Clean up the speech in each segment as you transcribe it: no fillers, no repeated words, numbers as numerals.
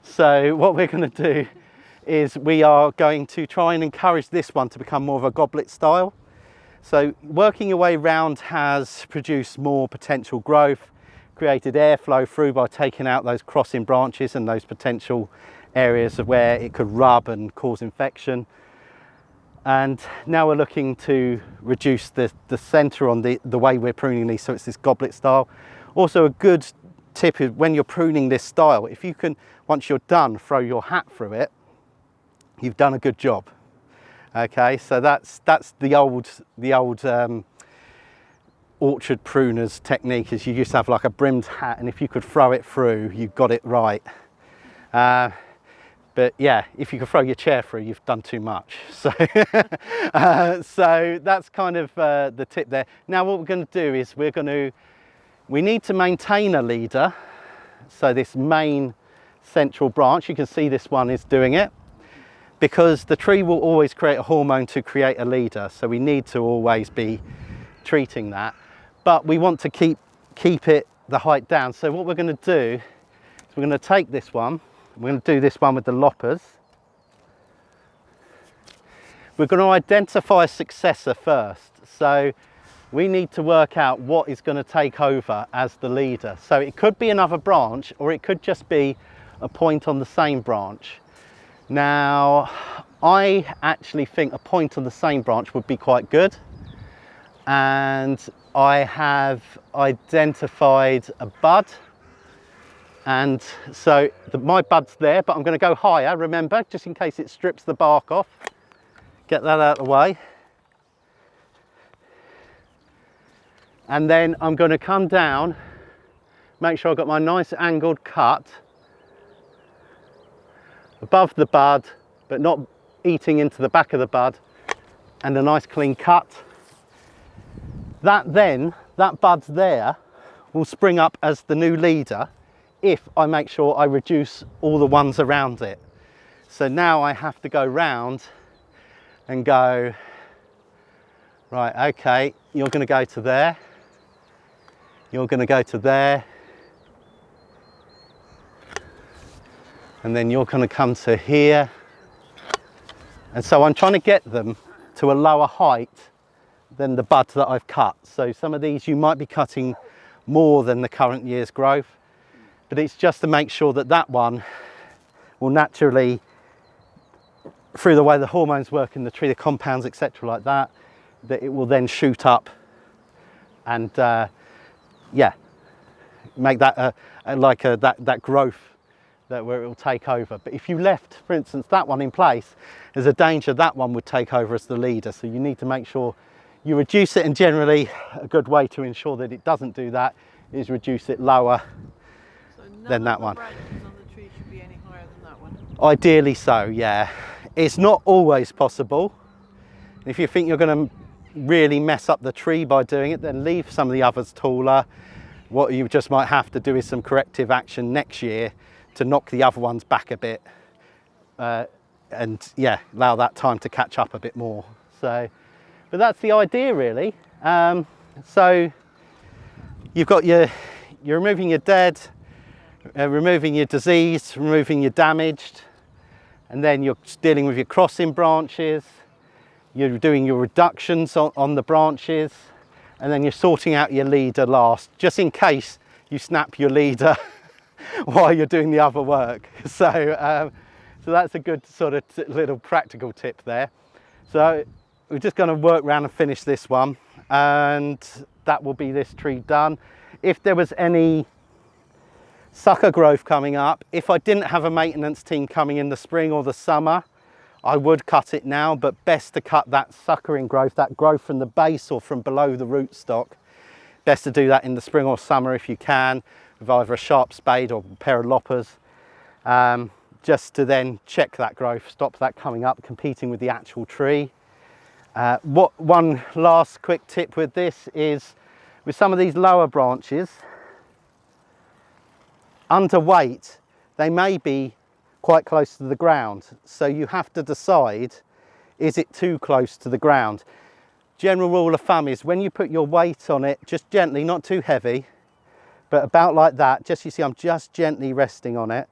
So what we're going to do is we are going to try and encourage this one to become more of a goblet style. So working your way round has produced more potential growth, created airflow through by taking out those crossing branches and those potential areas of where it could rub and cause infection. And now we're looking to reduce the centre on the way we're pruning these, so it's this goblet style. Also a good tip is when you're pruning this style, if you can, once you're done, throw your hat through it, you've done a good job. Okay, so that's the old orchard pruners technique, is you used to have like a brimmed hat, and if you could throw it through, you got it right. But yeah, if you could throw your chair through, you've done too much. So, so that's kind of the tip there. Now what we're going to do is we need to maintain a leader. So this main central branch, you can see this one is doing it, because the tree will always create a hormone to create a leader. So we need to always be treating that. But we want to keep it the height down. So what we're going to do is we're going to take this one. We're going to do this one with the loppers. We're going to identify a successor first. So we need to work out what is going to take over as the leader. So it could be another branch, or it could just be a point on the same branch. Now, I actually think a point on the same branch would be quite good. And I have identified a bud. And so my bud's there, but I'm going to go higher, remember, just in case it strips the bark off. Get that out of the way. And then I'm going to come down, make sure I've got my nice angled cut above the bud, but not eating into the back of the bud, and a nice clean cut. That bud's there will spring up as the new leader if I make sure I reduce all the ones around it. So now I have to go round and go, right, okay, you're going to go to there, you're going to go to there, and then you're going to come to here. And so I'm trying to get them to a lower height than the buds that I've cut. So some of these you might be cutting more than the current year's growth, but it's just to make sure that that one will naturally, through the way the hormones work in the tree, the compounds, etc. like that, that it will then shoot up and yeah, make that that growth where it will take over. But if you left, for instance, that one in place, there's a danger that one would take over as the leader. So you need to make sure you reduce it, and generally a good way to ensure that it doesn't do that is reduce it lower than that one. Branches on the tree should be any higher than that one. Ideally so, yeah. It's not always possible. If you think you're going to really mess up the tree by doing it, then leave some of the others taller. What you just might have to do is some corrective action next year to knock the other ones back a bit, and yeah, allow that time to catch up a bit more. So, but that's the idea really. So you've got you're removing your dead, removing your diseased, removing your damaged, and then you're dealing with your crossing branches, you're doing your reductions on the branches, and then you're sorting out your leader last, just in case you snap your leader while you're doing the other work. So, so that's a good sort of little practical tip there. So we're just going to work around and finish this one, and that will be this tree done. If there was any sucker growth coming up, if I didn't have a maintenance team coming in the spring or the summer, I would cut it now, but best to cut that suckering growth, that growth from the base or from below the rootstock. Best to do that in the spring or summer if you can, with either a sharp spade or a pair of loppers, just to then check that growth, stop that coming up, competing with the actual tree. One last quick tip with this is, with some of these lower branches, underweight, they may be quite close to the ground. So you have to decide, is it too close to the ground? General rule of thumb is when you put your weight on it, just gently, not too heavy, but about like that, just you see I'm just gently resting on it.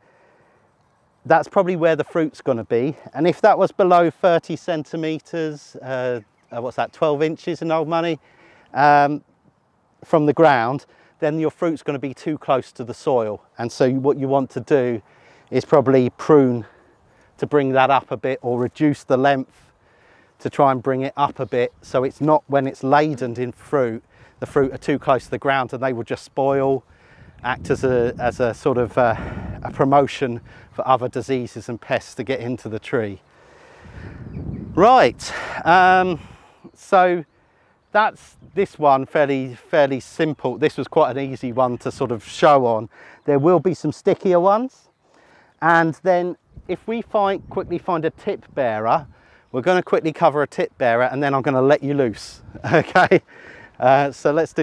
that's probably where the fruit's going to be. And if that was below 30 centimetres, what's that, 12 inches in old money, from the ground, then your fruit's going to be too close to the soil. And so what you want to do is probably prune to bring that up a bit, or reduce the length to try and bring it up a bit, so it's not, when it's laden in fruit, the fruit are too close to the ground and they will just spoil, act as a sort of a promotion for other diseases and pests to get into the tree. Right, so that's this one, fairly simple. This was quite an easy one to sort of show on. There will be some stickier ones, and then if we quickly find a tip bearer, we're going to quickly cover a tip bearer, and then I'm going to let you loose. Okay, so let's do.